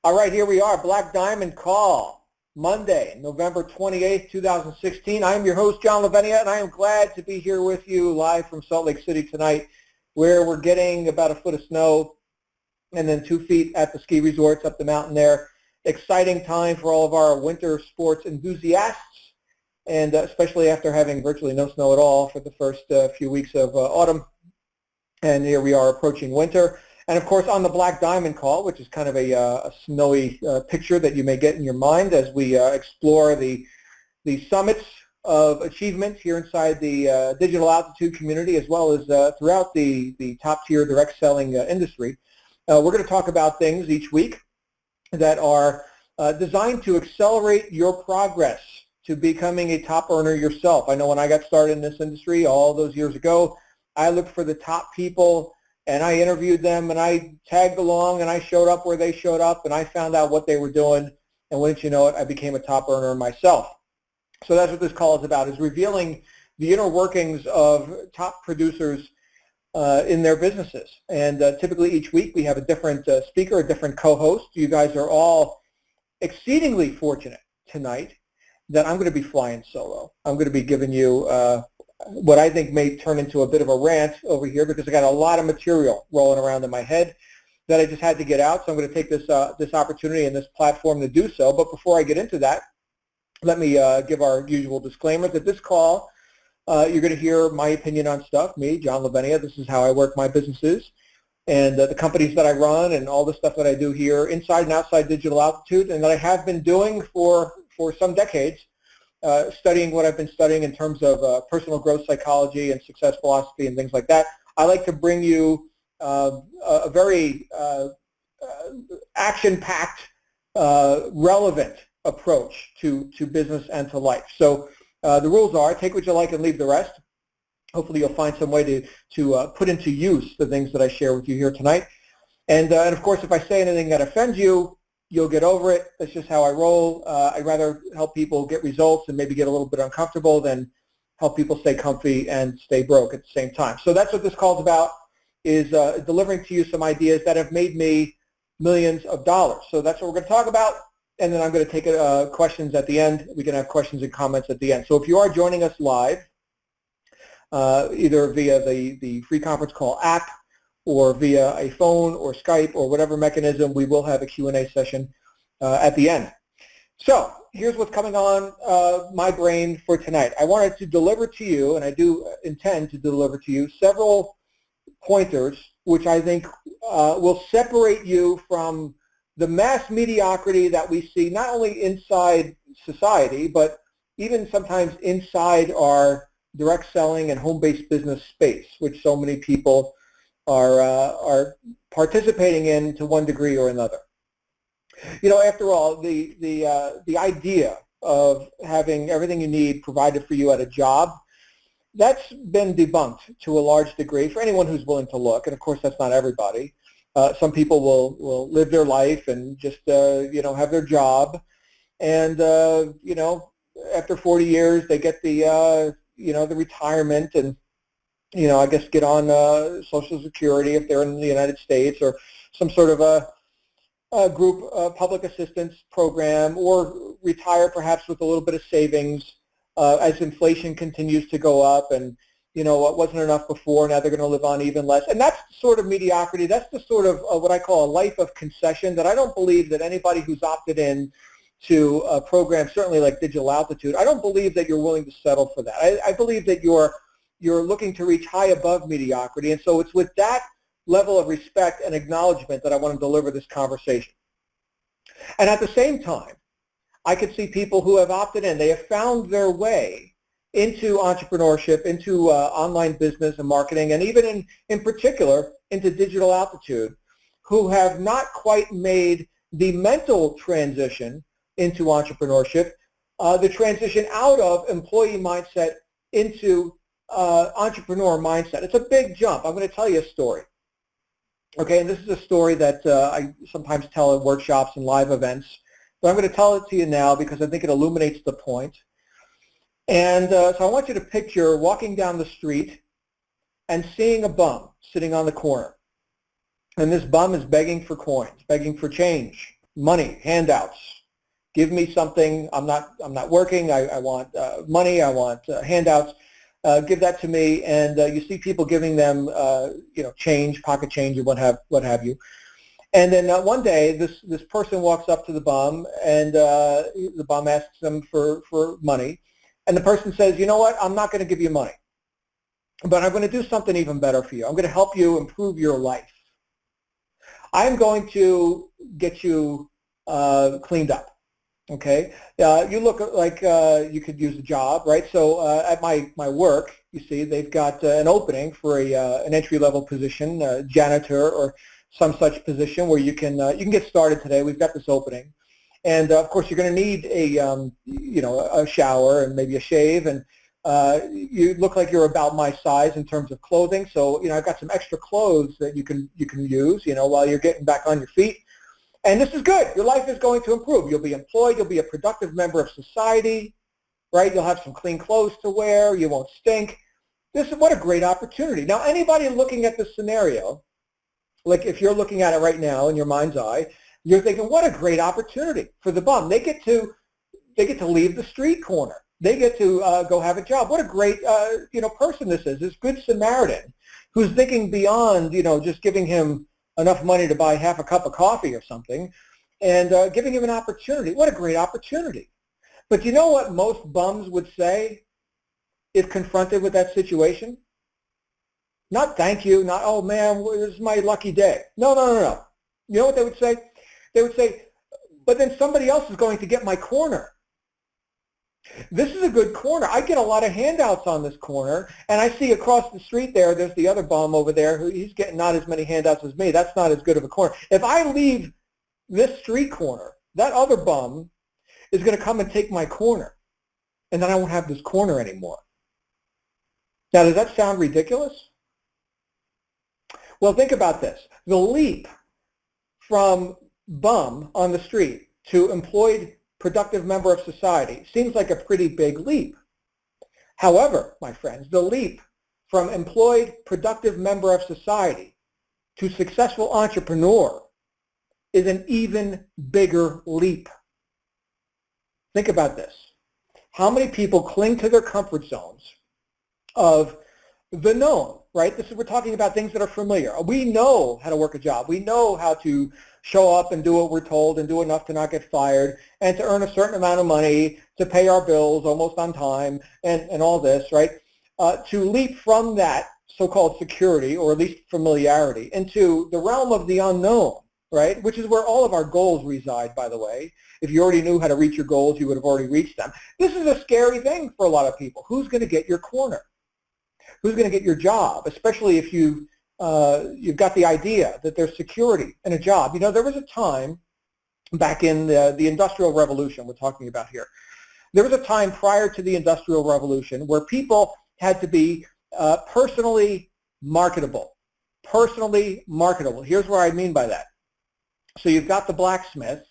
All right, here we are, Black Diamond Call, Monday, November 28th, 2016. I am your host, John Lavenia, and I am glad to be here with you live from Salt Lake City tonight, where we're getting about a foot of snow and then 2 feet at the ski resorts up the mountain there. Exciting time for all of our winter sports enthusiasts, and especially after having virtually no snow at all for the first few weeks of autumn. And here we are approaching winter. And of course, on the Black Diamond Call, which is kind of a snowy picture that you may get in your mind as we explore the summits of achievement here inside the digital altitude community, as well as throughout the top-tier direct selling industry. We're going to talk about things each week that are designed to accelerate your progress to becoming a top earner yourself. I know when I got started in this industry all those years ago, I looked for the top people, and I interviewed them, and I tagged along, and I showed up where they showed up, and I found out what they were doing, and wouldn't you know it, I became a top earner myself. So that's what this call is about, is revealing the inner workings of top producers in their businesses. And typically each week we have a different speaker, a different co-host. You guys are all exceedingly fortunate tonight that I'm going to be flying solo. I'm going to be giving you what I think may turn into a bit of a rant over here, because I got a lot of material rolling around in my head that I just had to get out. So I'm going to take this this opportunity and this platform to do so. But before I get into that, let me give our usual disclaimer that this call, you're going to hear my opinion on stuff, me, John Lavenia. This is how I work my businesses, and the companies that I run, and all the stuff that I do here inside and outside digital altitude, and that I have been doing for some decades. Studying what I've been studying in terms of personal growth psychology and success philosophy and things like that. I like to bring you a very action-packed, relevant approach to business and to life. So the rules are, take what you like and leave the rest. Hopefully you'll find some way to put into use the things that I share with you here tonight. And of course, if I say anything that offends you, you'll get over it. That's just how I roll. I'd rather help people get results and maybe get a little bit uncomfortable than help people stay comfy and stay broke at the same time. So that's what this call's about, is delivering to you some ideas that have made me millions of dollars. So that's what we're going to talk about, and then I'm going to take questions at the end. We can have questions and comments at the end. So if you are joining us live, either via the free conference call app, or via a phone or Skype or whatever mechanism, we will have a Q&A session at the end. So here's what's coming on my brain for tonight. I wanted to deliver to you, and I do intend to deliver to you, several pointers which I think will separate you from the mass mediocrity that we see not only inside society, but even sometimes inside our direct selling and home-based business space, which so many people are participating in to one degree or another. You know, after all, the idea of having everything you need provided for you at a job, that's been debunked to a large degree for anyone who's willing to look. And of course, that's not everybody. Some people will live their life and just you know, have their job, and you know, after 40 years they get the you know, the retirement, and you know, I guess get on Social Security if they're in the United States, or some sort of a group public assistance program, or retire perhaps with a little bit of savings as inflation continues to go up, and you know, what wasn't enough before, now they're going to live on even less. And that's sort of mediocrity. That's the sort of what I call a life of concession that I don't believe that anybody who's opted in to a program, certainly like Digital Altitude, I don't believe that you're willing to settle for that. I believe that you're looking to reach high above mediocrity. And so it's with that level of respect and acknowledgement that I want to deliver this conversation. And at the same time, I could see people who have opted in. They have found their way into entrepreneurship, into online business and marketing, and even in particular into Digital Altitude, who have not quite made the mental transition into entrepreneurship, the transition out of employee mindset into entrepreneur mindset. It's a big jump. I'm going to tell you a story. Okay, and this is a story that I sometimes tell at workshops and live events, but I'm going to tell it to you now because I think it illuminates the point. And so I want you to picture walking down the street and seeing a bum sitting on the corner. And this bum is begging for coins, begging for change. money, handouts. Give me something. I'm not working. I want money. I want handouts. Give that to me. And you see people giving them, change, pocket change, or what have you. And then one day, this person walks up to the bum, and the bum asks them for money. And the person says, you know what? I'm not going to give you money, but I'm going to do something even better for you. I'm going to help you improve your life. I'm going to get you cleaned up. Okay, you look like you could use a job, right? So at my work, you see, they've got an opening for an entry-level position, janitor or some such position where you can get started today. We've got this opening, and of course you're going to need a shower and maybe a shave, and you look like you're about my size in terms of clothing. So I've got some extra clothes that you can use, while you're getting back on your feet. And this is good. Your life is going to improve. You'll be employed. You'll be a productive member of society, right? You'll have some clean clothes to wear. You won't stink. What a great opportunity. Now, anybody looking at this scenario, like if you're looking at it right now in your mind's eye, you're thinking, what a great opportunity for the bum. They get to leave the street corner. They get to go have a job. What a great person this is. This good Samaritan who's thinking beyond just giving him enough money to buy half a cup of coffee or something, and giving him an opportunity. What a great opportunity. But you know what most bums would say if confronted with that situation? Not thank you, not, oh man, this is my lucky day. No. You know what they would say? They would say, but then somebody else is going to get my corner. This is a good corner. I get a lot of handouts on this corner, and I see across the street there's the other bum over there who he's getting not as many handouts as me. That's not as good of a corner. If I leave this street corner, that other bum is going to come and take my corner, and then I won't have this corner anymore. Now, does that sound ridiculous? Well, think about this. The leap from bum on the street to employed productive member of society seems like a pretty big leap. However, my friends, the leap from employed productive member of society to successful entrepreneur is an even bigger leap. Think about this. How many people cling to their comfort zones of the known, right? We're talking about things that are familiar. We know how to work a job. We know how to show up and do what we're told and do enough to not get fired and to earn a certain amount of money to pay our bills almost on time and all this, right? To leap from that so-called security, or at least familiarity, into the realm of the unknown, right? Which is where all of our goals reside, by the way. If you already knew how to reach your goals, you would have already reached them. This is a scary thing for a lot of people. Who's going to get your corner? Who's going to get your job, especially if you've got the idea that there's security in a job. There was a time back in the Industrial Revolution we're talking about here. There was a time prior to the Industrial Revolution where people had to be personally marketable. Personally marketable. Here's what I mean by that. So you've got the blacksmith,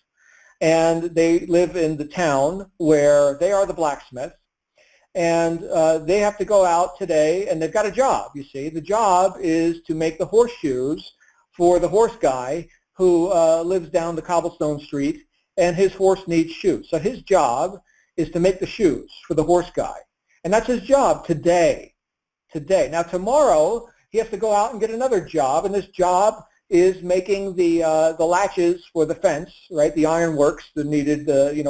and they live in the town where they are the blacksmith. And they have to go out today, and they've got a job, you see. The job is to make the horseshoes for the horse guy who lives down the cobblestone street, and his horse needs shoes. So his job is to make the shoes for the horse guy. And that's his job today. Now tomorrow, he has to go out and get another job, and this job is making the latches for the fence, right? The ironworks, the needed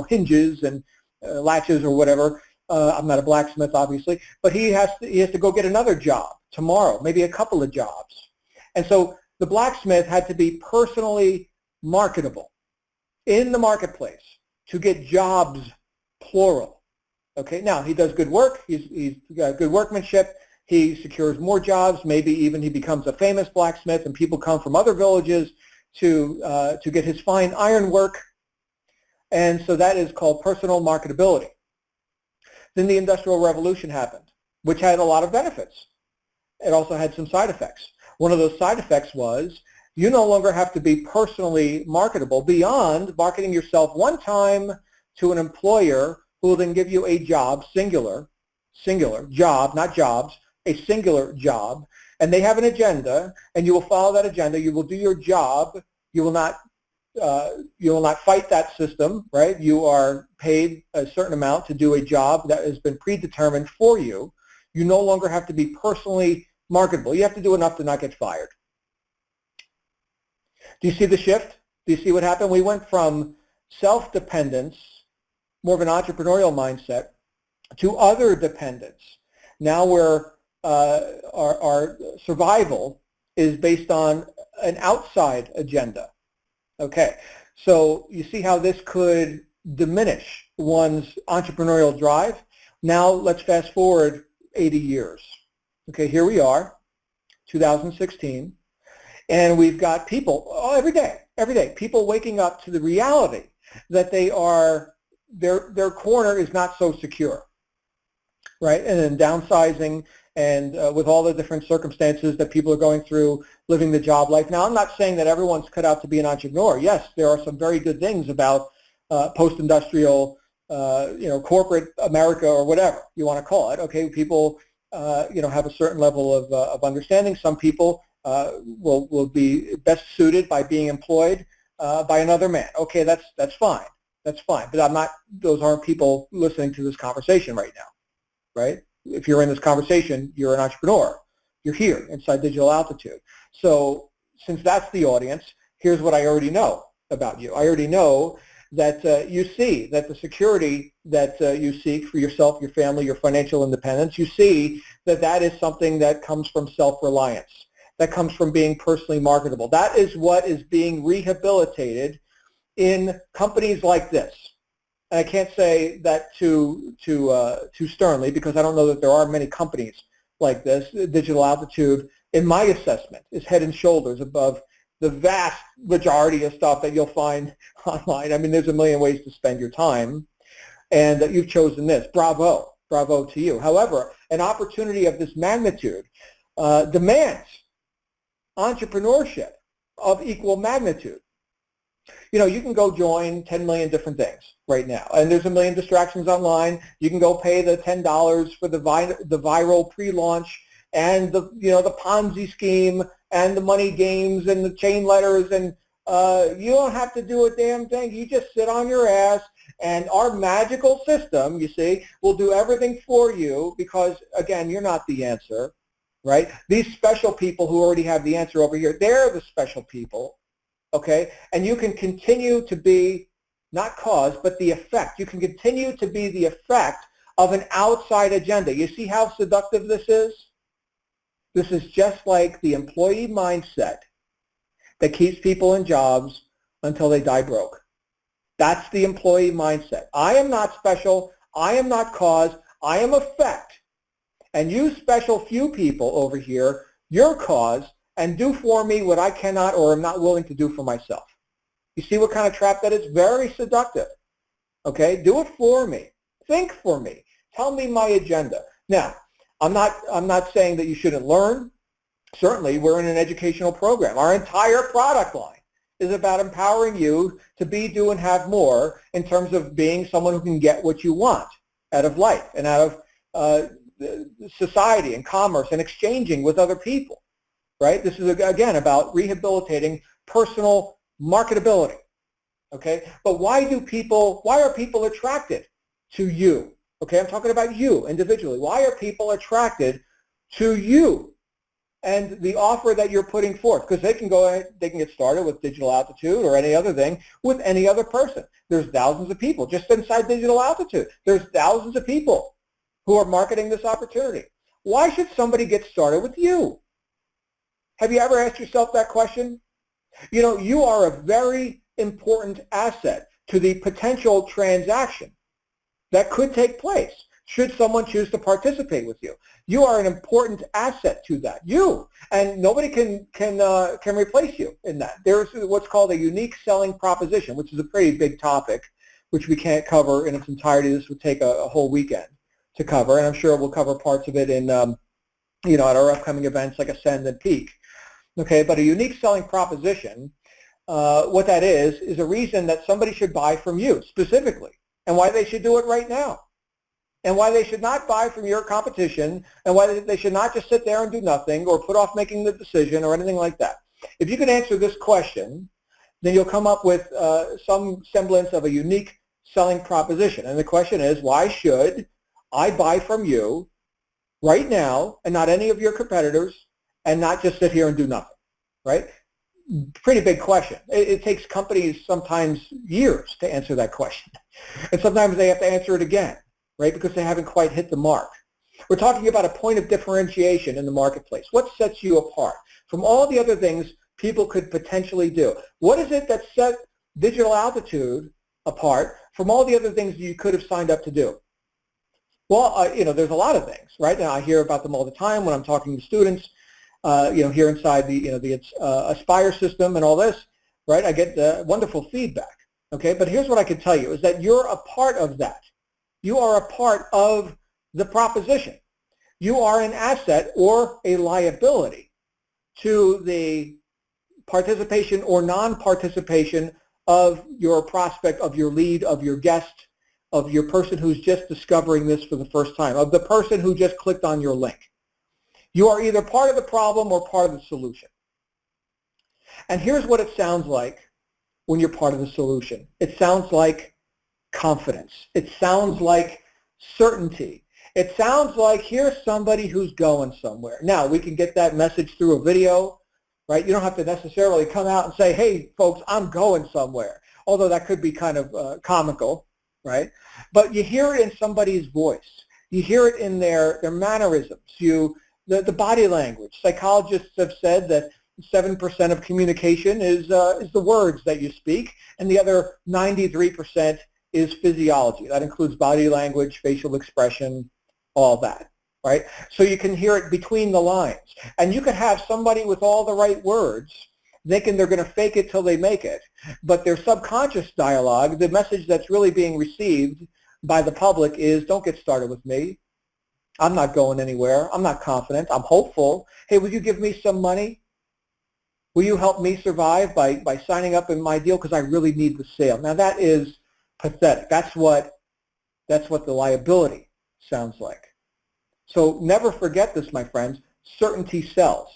hinges and latches or whatever. I'm not a blacksmith, obviously, but he has to go get another job tomorrow, maybe a couple of jobs. And so the blacksmith had to be personally marketable in the marketplace to get jobs, plural. Okay, now he does good work. He's got good workmanship. He secures more jobs. Maybe even he becomes a famous blacksmith, and people come from other villages to get his fine ironwork. And so that is called personal marketability. Then the Industrial Revolution happened, which had a lot of benefits. It also had some side effects. One of those side effects was you no longer have to be personally marketable beyond marketing yourself one time to an employer who will then give you a job, singular job, not jobs, a singular job, and they have an agenda, and you will follow that agenda. You will do your job. You will not you will not fight that system, right? You are paid a certain amount to do a job that has been predetermined for you. You no longer have to be personally marketable. You have to do enough to not get fired. Do you see the shift? Do you see what happened? We went from self-dependence, more of an entrepreneurial mindset, to other dependence. Now our survival is based on an outside agenda. Okay, so you see how this could diminish one's entrepreneurial drive? Now let's fast forward 80 years. Okay, here we are, 2016, and we've got people every day, people waking up to the reality that their corner is not so secure, right? And then downsizing and with all the different circumstances that people are going through, living the job life. Now, I'm not saying that everyone's cut out to be an entrepreneur. Yes, there are some very good things about post-industrial, corporate America or whatever you want to call it. Okay, people, have a certain level of understanding. Some people will be best suited by being employed by another man. Okay, that's fine. That's fine. But those aren't people listening to this conversation right now, right? If you're in this conversation, you're an entrepreneur. You're here inside Digital Altitude. So since that's the audience, here's what I already know about you. I already know that you see that the security that you seek for yourself, your family, your financial independence, you see that is something that comes from self-reliance. That comes from being personally marketable. That is what is being rehabilitated in companies like this. And I can't say that too sternly because I don't know that there are many companies like this. Digital Altitude, in my assessment, is head and shoulders above the vast majority of stuff that you'll find online. I mean, there's a million ways to spend your time, and that you've chosen this. Bravo. Bravo to you. However, an opportunity of this magnitude demands entrepreneurship of equal magnitude. You can go join 10 million different things right now, and there's a million distractions online. You can go pay the $10 for the viral pre-launch and the Ponzi scheme and the money games and the chain letters, and you don't have to do a damn thing. You just sit on your ass, and our magical system, you see, will do everything for you because, again, you're not the answer, right? These special people who already have the answer over here, they're the special people. Okay, and you can continue to be, not cause, but the effect. You can continue to be the effect of an outside agenda. You see how seductive this is? This is just like the employee mindset that keeps people in jobs until they die broke. That's the employee mindset. I am not special. I am not cause. I am effect. And you special few people over here, your cause, and do for me what I cannot or am not willing to do for myself. You see what kind of trap that is? Very seductive. Okay? Do it for me. Think for me. Tell me my agenda. Now, I'm not saying that you shouldn't learn. Certainly, we're in an educational program. Our entire product line is about empowering you to be, do, and have more in terms of being someone who can get what you want out of life and out of society and commerce and exchanging with other people. Right? This is, again, about rehabilitating personal marketability. Okay? But why are people attracted to you? Okay? I'm talking about you individually. Why are people attracted to you and the offer that you're putting forth? Because they can get started with Digital Altitude or any other thing with any other person. There's thousands of people just inside Digital Altitude. There's thousands of people who are marketing this opportunity. Why should somebody get started with you? Have you ever asked yourself that question? You are a very important asset to the potential transaction that could take place should someone choose to participate with you. You are an important asset to that. And nobody can replace you in that. There's what's called a unique selling proposition, which is a pretty big topic, which we can't cover in its entirety. This would take a whole weekend to cover, and I'm sure we'll cover parts of it in at our upcoming events like Ascend and Peak. Okay, but a unique selling proposition, what that is a reason that somebody should buy from you specifically, and why they should do it right now, and why they should not buy from your competition, and why they should not just sit there and do nothing or put off making the decision or anything like that. If you can answer this question, then you'll come up with some semblance of a unique selling proposition. And the question is, why should I buy from you right now and not any of your competitors and not just sit here and do nothing, right? Pretty big question. It takes companies sometimes years to answer that question. And sometimes they have to answer it again, right, because they haven't quite hit the mark. We're talking about a point of differentiation in the marketplace. What sets you apart from all the other things people could potentially do? What is it that set Digital Altitude apart from all the other things you could have signed up to do? Well, there's a lot of things, right? Now I hear about them all the time when I'm talking to students, here inside the Aspire system and all this, right? I get wonderful feedback, okay? But here's what I can tell you is that you're a part of that. You are a part of the proposition. You are an asset or a liability to the participation or non-participation of your prospect, of your lead, of your guest, of your person who's just discovering this for the first time, of the person who just clicked on your link. You are either part of the problem or part of the solution. And here's what it sounds like when you're part of the solution. It sounds like confidence. It sounds like certainty. It sounds like here's somebody who's going somewhere. Now, we can get that message through a video, right? You don't have to necessarily come out and say, hey, folks, I'm going somewhere, although that could be kind of comical, right? But you hear it in somebody's voice. You hear it in their mannerisms. The body language. Psychologists have said that 7% of communication is the words that you speak, and the other 93% is physiology. That includes body language, facial expression, all that, right? So you can hear it between the lines. And you could have somebody with all the right words thinking they're going to fake it till they make it, but their subconscious dialogue, the message that's really being received by the public is, don't get started with me. I'm not going anywhere. I'm not confident. I'm hopeful. Hey, will you give me some money? Will you help me survive by signing up in my deal because I really need the sale? Now that is pathetic. That's what the liability sounds like. So never forget this, my friends. Certainty sells.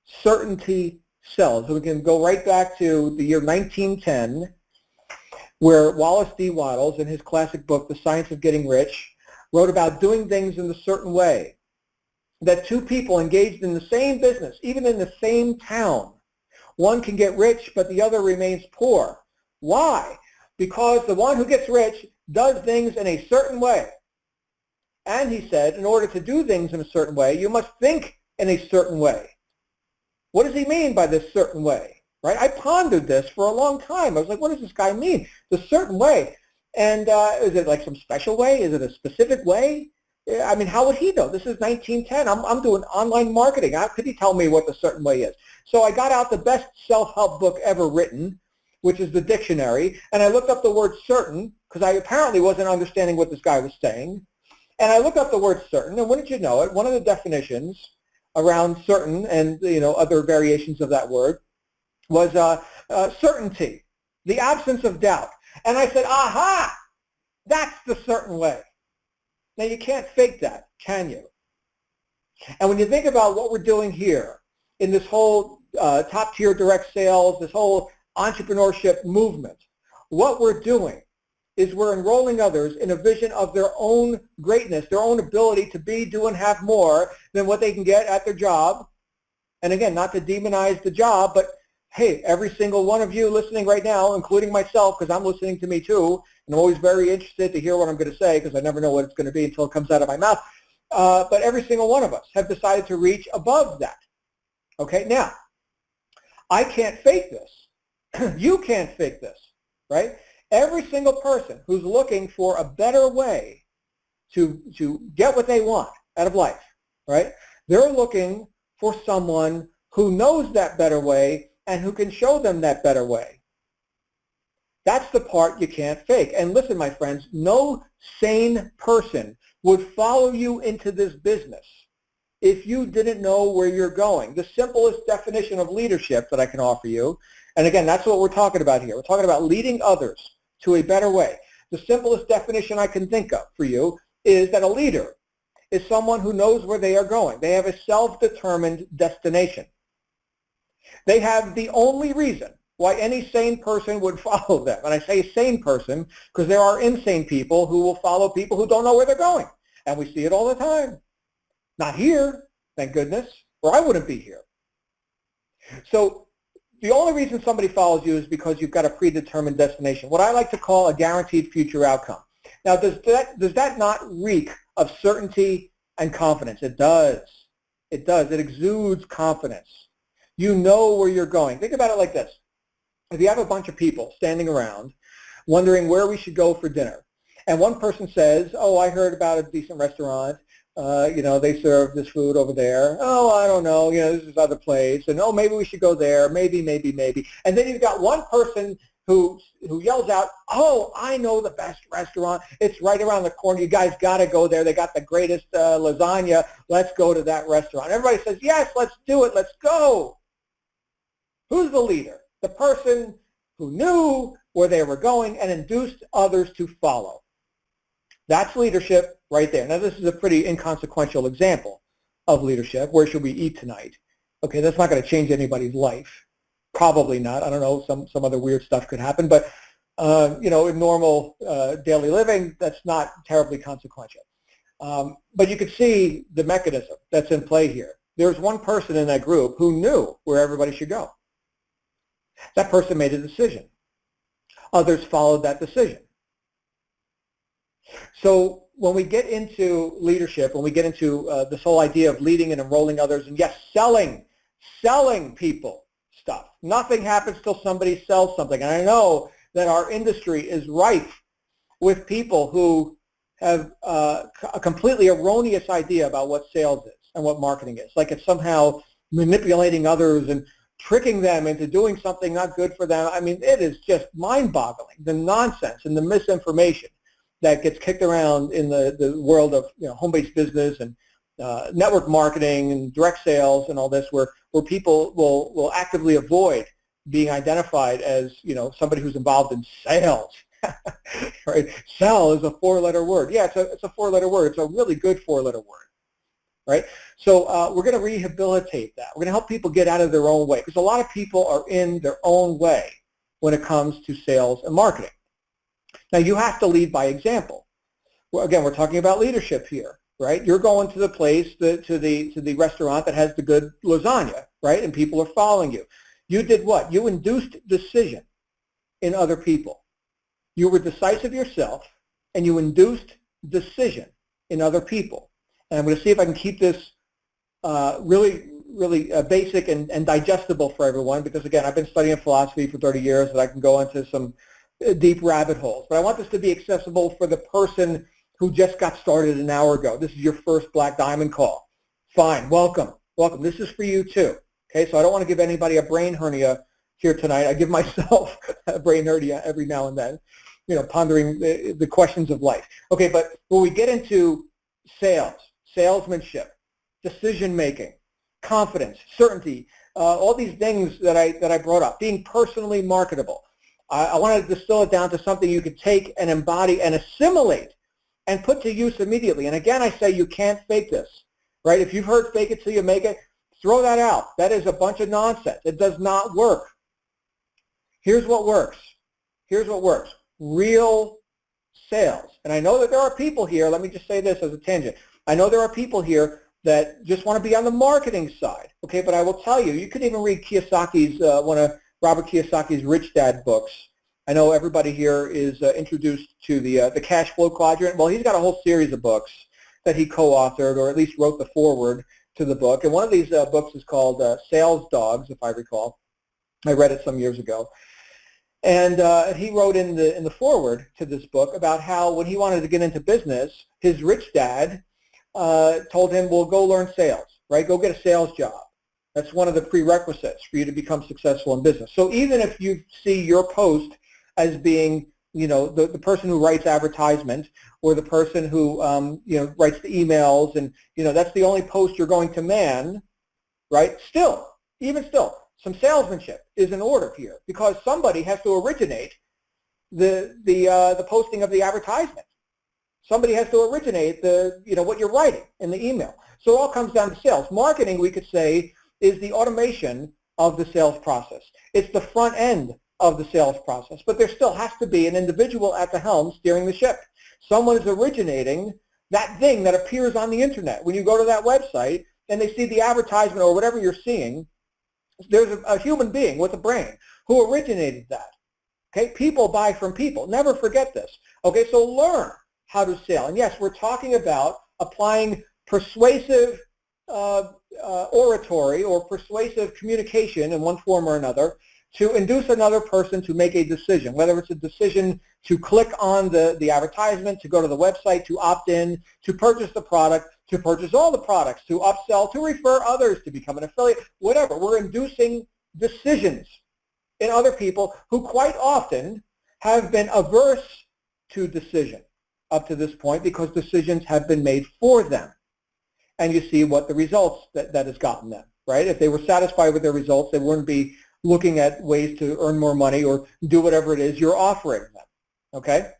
Certainty sells. So we can go right back to the year 1910, where Wallace D. Wattles, in his classic book, The Science of Getting Rich, wrote about doing things in a certain way, that two people engaged in the same business, even in the same town, one can get rich, but the other remains poor. Why? Because the one who gets rich does things in a certain way. And he said, in order to do things in a certain way, you must think in a certain way. What does he mean by this certain way? Right? I pondered this for a long time. I was like, what does this guy mean? The certain way. And is it like some special way? Is it a specific way? I mean, how would he know? This is 1910. I'm doing online marketing. How could he tell me what the certain way is? So I got out the best self-help book ever written, which is the dictionary, and I looked up the word certain, because I apparently wasn't understanding what this guy was saying. And I looked up the word certain, and wouldn't you know it, one of the definitions around certain and other variations of that word was certainty, the absence of doubt. And I said, aha, that's the certain way. Now you can't fake that, can you? And when you think about what we're doing here in this whole top-tier direct sales, this whole entrepreneurship movement, what we're doing is we're enrolling others in a vision of their own greatness, their own ability to be, do, and have more than what they can get at their job. And again, not to demonize the job, but hey, every single one of you listening right now, including myself, because I'm listening to me too, and I'm always very interested to hear what I'm going to say because I never know what it's going to be until it comes out of my mouth. But every single one of us have decided to reach above that. Okay, now, I can't fake this. You can't fake this, right? Every single person who's looking for a better way to get what they want out of life, right? They're looking for someone who knows that better way and who can show them that better way. That's the part you can't fake. And listen, my friends, no sane person would follow you into this business if you didn't know where you're going. The simplest definition of leadership that I can offer you, and again, that's what we're talking about here. We're talking about leading others to a better way. The simplest definition I can think of for you is that a leader is someone who knows where they are going. They have a self-determined destination. They have the only reason why any sane person would follow them. And I say sane person because there are insane people who will follow people who don't know where they're going. And we see it all the time. Not here, thank goodness, or I wouldn't be here. So the only reason somebody follows you is because you've got a predetermined destination, what I like to call a guaranteed future outcome. Now, does that not reek of certainty and confidence? It does. It does. It exudes confidence. You know where you're going. Think about it like this. If you have a bunch of people standing around wondering where we should go for dinner, and one person says, oh, I heard about a decent restaurant, they serve this food over there. Oh, I don't know, this is other place, and oh, maybe we should go there, maybe. And then you've got one person who yells out, oh, I know the best restaurant. It's right around the corner. You guys got to go there. They got the greatest lasagna. Let's go to that restaurant. Everybody says, yes, let's do it. Let's go. Who's the leader? The person who knew where they were going and induced others to follow. That's leadership right there. Now, this is a pretty inconsequential example of leadership. Where should we eat tonight? Okay, that's not going to change anybody's life. Probably not. I don't know. Some other weird stuff could happen. But, in normal daily living, that's not terribly consequential. But you could see the mechanism that's in play here. There's one person in that group who knew where everybody should go. That person made a decision. Others followed that decision. So when we get into leadership, when we get into this whole idea of leading and enrolling others, and yes, selling people stuff. Nothing happens till somebody sells something. And I know that our industry is rife with people who have a completely erroneous idea about what sales is and what marketing is. Like it's somehow manipulating others and tricking them into doing something not good for them. I mean, it is just mind-boggling, the nonsense and the misinformation that gets kicked around in the world of home-based business and network marketing and direct sales and all this, where people will actively avoid being identified as somebody who's involved in sales. Right? Sell is a four-letter word. Yeah, it's a four-letter word. It's a really good four-letter word. Right? So we're going to rehabilitate that. We're going to help people get out of their own way, because a lot of people are in their own way when it comes to sales and marketing. Now, you have to lead by example. Well, again, we're talking about leadership here, right? You're going to the place, to the restaurant that has the good lasagna, right? And people are following you. You did what? You induced decision in other people. You were decisive yourself, and you induced decision in other people. And I'm going to see if I can keep this really basic and digestible for everyone, because, again, I've been studying philosophy for 30 years, and I can go into some deep rabbit holes. But I want this to be accessible for the person who just got started an hour ago. This is your first Black Diamond call. Fine. Welcome. Welcome. This is for you, too. Okay, so I don't want to give anybody a brain hernia here tonight. I give myself a brain hernia every now and then, pondering the questions of life. Okay, but when we get into sales, salesmanship, decision-making, confidence, certainty, all these things that I brought up, being personally marketable, I want to distill it down to something you could take and embody and assimilate and put to use immediately. And again, I say you can't fake this, right? If you've heard fake it till you make it, throw that out. That is a bunch of nonsense. It does not work. Here's what works. Here's what works. Real sales. And I know that there are people here, let me just say this as a tangent. I know there are people here that just want to be on the marketing side, okay? But I will tell you, you could even read Kiyosaki's, one of Robert Kiyosaki's Rich Dad books. I know everybody here is introduced to the cash flow quadrant. Well, he's got a whole series of books that he co-authored, or at least wrote the foreword to the book. And one of these books is called Sales Dogs, if I recall. I read it some years ago. And he wrote in the foreword to this book about how when he wanted to get into business, his rich dad told him, well, go learn sales, right? Go get a sales job. That's one of the prerequisites for you to become successful in business. So even if you see your post as being, the person who writes advertisement, or the person who, writes the emails, and, that's the only post you're going to man, right? Even still, some salesmanship is in order here, because somebody has to originate the posting of the advertisement. Somebody has to originate what you're writing in the email. So it all comes down to sales. Marketing, we could say, is the automation of the sales process. It's the front end of the sales process, but there still has to be an individual at the helm steering the ship. Someone is originating that thing that appears on the internet. When you go to that website and they see the advertisement or whatever you're seeing, there's a human being with a brain who originated that. Okay, people buy from people. Never forget this. Okay, so learn how to sell. And yes, we're talking about applying persuasive oratory or persuasive communication in one form or another to induce another person to make a decision, whether it's a decision to click on the advertisement, to go to the website, to opt in, to purchase the product, to purchase all the products, to upsell, to refer others, to become an affiliate, whatever. We're inducing decisions in other people who quite often have been averse to decision up to this point because decisions have been made for them. And you see what the results that has gotten them, right? If they were satisfied with their results, they wouldn't be looking at ways to earn more money or do whatever it is you're offering them, okay?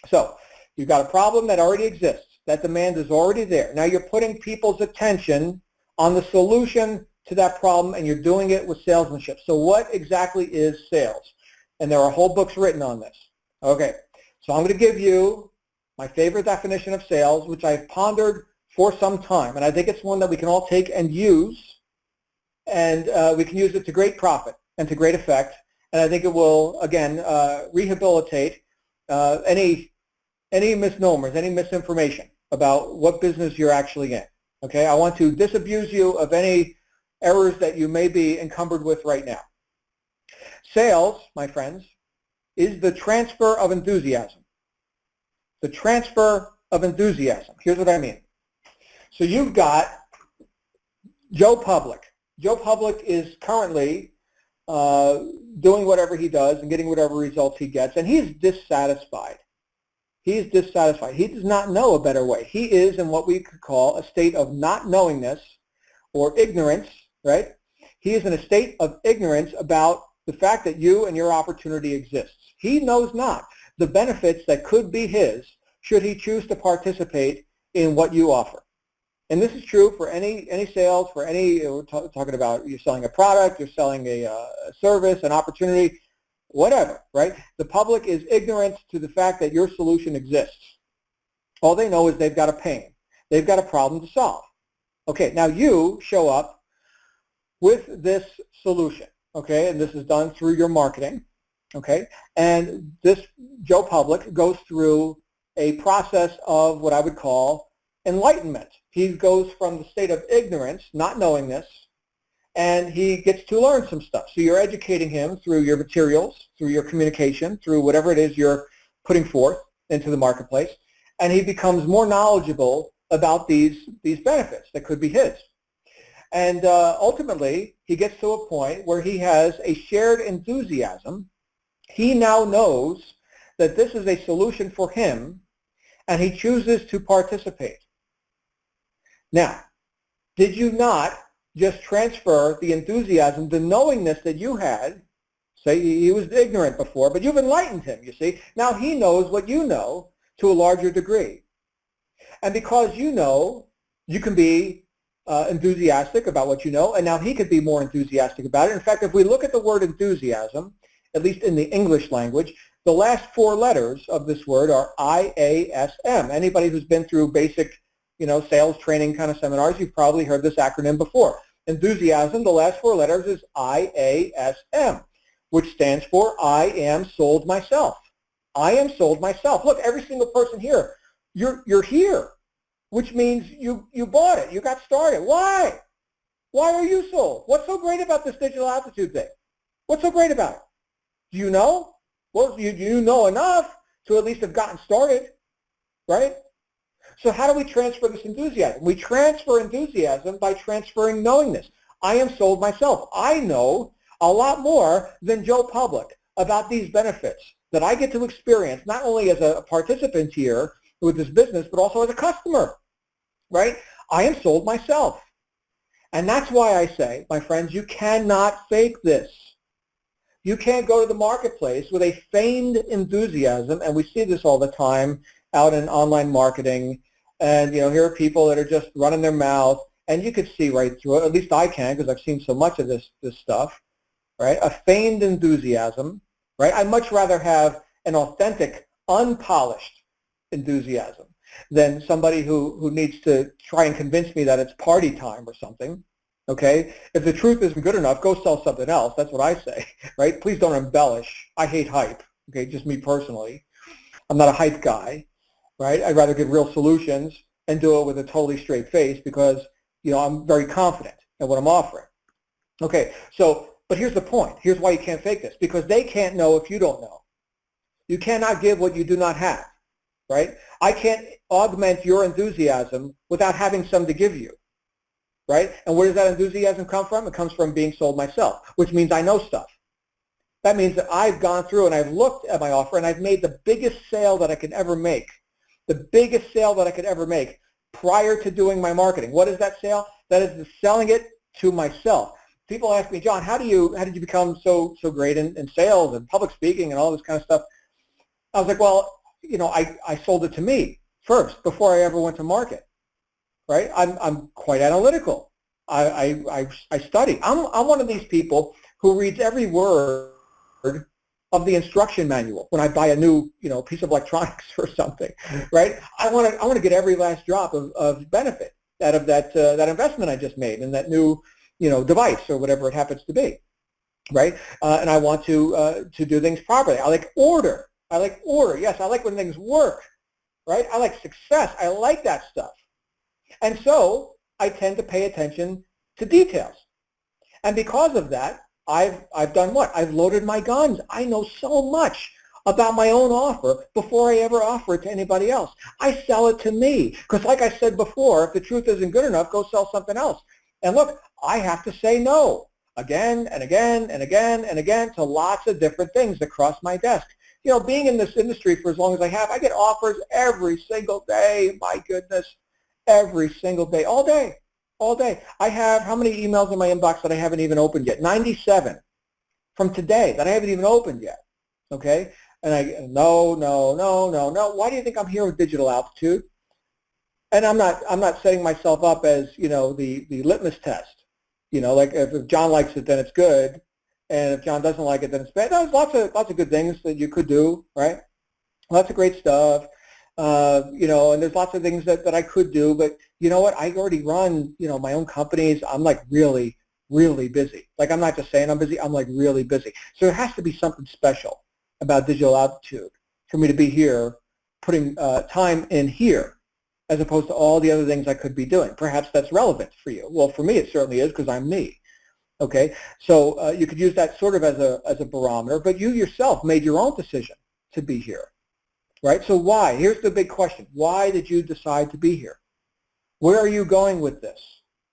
So you've got a problem that already exists. That demand is already there. Now you're putting people's attention on the solution to that problem, and you're doing it with salesmanship. So what exactly is sales? And there are whole books written on this. Okay, so I'm going to give you my favorite definition of sales, which I've pondered for some time, and I think it's one that we can all take and use, and we can use it to great profit and to great effect, and I think it will, again, rehabilitate any misnomers, any misinformation about what business you're actually in. Okay, I want to disabuse you of any errors that you may be encumbered with right now. Sales, my friends, is the transfer of enthusiasm. The transfer of enthusiasm. Here's what I mean. So you've got Joe Public. Joe Public is currently doing whatever he does and getting whatever results he gets, and he's dissatisfied. He's dissatisfied. He does not know a better way. He is in what we could call a state of not knowingness or ignorance, right? He is in a state of ignorance about the fact that you and your opportunity exists. He knows not the benefits that could be his should he choose to participate in what you offer. And this is true for any sales, for any, we're talking about you're selling a product, you're selling a service, an opportunity, whatever, right? The public is ignorant to the fact that your solution exists. All they know is they've got a pain. They've got a problem to solve. Okay, now you show up with this solution, okay, and this is done through your marketing, okay, and this Joe Public goes through a process of what I would call enlightenment. He goes from the state of ignorance, not knowing this, and he gets to learn some stuff. So you're educating him through your materials, through your communication, through whatever it is you're putting forth into the marketplace, and he becomes more knowledgeable about these benefits that could be his. And ultimately, he gets to a point where he has a shared enthusiasm. He now knows that this is a solution for him, and he chooses to participate. Now, did you not just transfer the enthusiasm, the knowingness that you had? Say he was ignorant before, but you've enlightened him, you see. Now he knows what you know to a larger degree. And because you know, you can be enthusiastic about what you know, and now he could be more enthusiastic about it. In fact, if we look at the word enthusiasm, at least in the English language, the last four letters of this word are IASM. Anybody who's been through basic, sales training kind of seminars, you've probably heard this acronym before. Enthusiasm, the last four letters is IASM, which stands for I am sold myself. I am sold myself. Look, every single person here, you're here, which means you bought it. You got started. Why? Why are you sold? What's so great about this digital aptitude thing? What's so great about it? Do you know? Well, you know enough to at least have gotten started, right? So how do we transfer this enthusiasm? We transfer enthusiasm by transferring knowingness. I am sold myself. I know a lot more than Joe Public about these benefits that I get to experience, not only as a participant here with this business, but also as a customer, right? I am sold myself. And that's why I say, my friends, you cannot fake this. You can't go to the marketplace with a feigned enthusiasm, and we see this all the time out in online marketing, and here are people that are just running their mouth, and you could see right through it, at least I can because I've seen so much of this stuff, right? A feigned enthusiasm, right? I'd much rather have an authentic, unpolished enthusiasm than somebody who needs to try and convince me that it's party time or something, okay? If the truth isn't good enough, go sell something else. That's what I say, right? Please don't embellish. I hate hype, okay, just me personally. I'm not a hype guy, right? I'd rather give real solutions and do it with a totally straight face because, I'm very confident in what I'm offering. Okay, so, but here's the point. Here's why you can't fake this. Because they can't know if you don't know. You cannot give what you do not have, right? I can't augment your enthusiasm without having some to give you, right? And where does that enthusiasm come from? It comes from being sold myself, which means I know stuff. That means that I've gone through and I've looked at my offer and I've made the biggest sale that I could ever make, the biggest sale that I could ever make prior to doing my marketing. What is that sale? That is selling it to myself. People ask me, John, how did you become so great in sales and public speaking and all this kind of stuff? I was like, well, I sold it to me first before I ever went to market, right? I'm quite analytical. I study. I'm one of these people who reads every word of the instruction manual when I buy a new piece of electronics or something, right? I want to get every last drop of benefit out of that investment I just made in that new device or whatever it happens to be, right? And I want to do things properly. I like order. Yes, I like when things work, right? I like success. I like that stuff. And so I tend to pay attention to details. And because of that, I've done what? I've loaded my guns. I know so much about my own offer before I ever offer it to anybody else. I sell it to me because like I said before, if the truth isn't good enough, go sell something else. And look, I have to say no again and again and again and again to lots of different things that cross my desk. Being in this industry for as long as I have, I get offers every single day. My goodness, every single day, all day. All day. I have how many emails in my inbox that I haven't even opened yet? 97 from today that I haven't even opened yet. Okay? And no. Why do you think I'm here with Digital Altitude? And I'm not setting myself up as, the litmus test. Like if John likes it, then it's good. And if John doesn't like it, then it's bad. There's lots of good things that you could do, right? Lots of great stuff. And there's lots of things that I could do, but you know what? I already run, my own companies. I'm like really, really busy. Like I'm not just saying I'm busy. I'm like really busy. So there has to be something special about Digital Altitude for me to be here, putting time in here, as opposed to all the other things I could be doing. Perhaps that's relevant for you. Well, for me, it certainly is because I'm me. Okay, so you could use that sort of as a barometer, but you yourself made your own decision to be here. Right? So why? Here's the big question. Why did you decide to be here? Where are you going with this?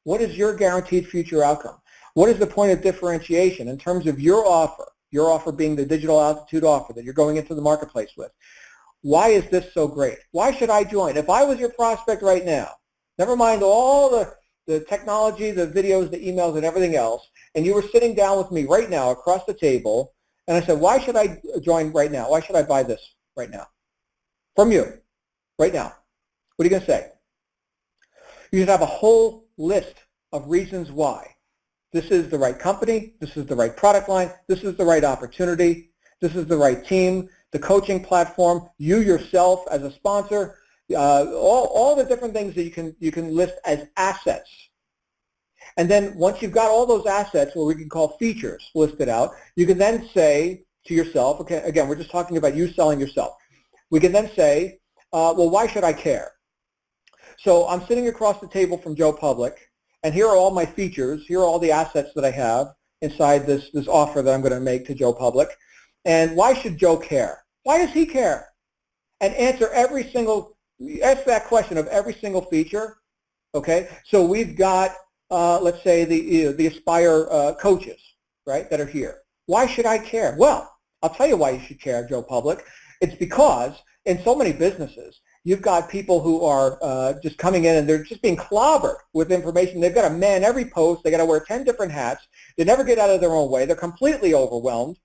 What is your guaranteed future outcome? What is the point of differentiation in terms of your offer being the Digital Altitude offer that you're going into the marketplace with? Why is this so great? Why should I join? If I was your prospect right now, never mind all the technology, the videos, the emails, and everything else, and you were sitting down with me right now across the table, and I said, why should I join right now? Why should I buy this right now? From you, right now. What are you going to say? You should have a whole list of reasons why. This is the right company. This is the right product line. This is the right opportunity. This is the right team, the coaching platform, you yourself as a sponsor, all the different things that you can list as assets. And then once you've got all those assets, what we can call features listed out, you can then say to yourself, okay, again, we're just talking about you selling yourself. We can then say, well, why should I care? So I'm sitting across the table from Joe Public, and here are all my features. Here are all the assets that I have inside this offer that I'm going to make to Joe Public. And why should Joe care? Why does he care? And ask that question of every single feature. Okay, so we've got, let's say, the Aspire coaches, right, that are here. Why should I care? Well, I'll tell you why you should care, Joe Public. It's because in so many businesses, you've got people who are just coming in and they're just being clobbered with information. They've got to man every post. They got to wear 10 different hats. They never get out of their own way. They're completely overwhelmed.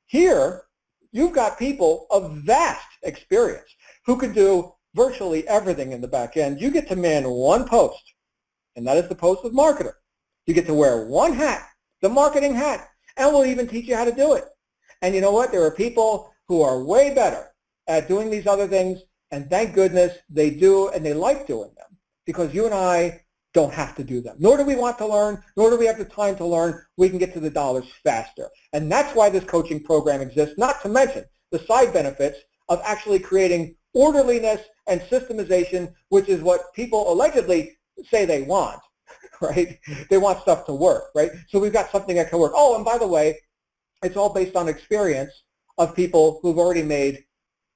Here, you've got people of vast experience who can do virtually everything in the back end. You get to man one post, and that is the post of marketer. You get to wear one hat, the marketing hat, and we'll even teach you how to do it. And you know what? There are people who are way better at doing these other things, and thank goodness they do, and they like doing them, because you and I don't have to do them. Nor do we want to learn, nor do we have the time to learn. We can get to the dollars faster. And that's why this coaching program exists, not to mention the side benefits of actually creating orderliness and systemization, which is what people allegedly say they want, right? They want stuff to work, right? So we've got something that can work. Oh, and by the way, it's all based on experience of people who've already made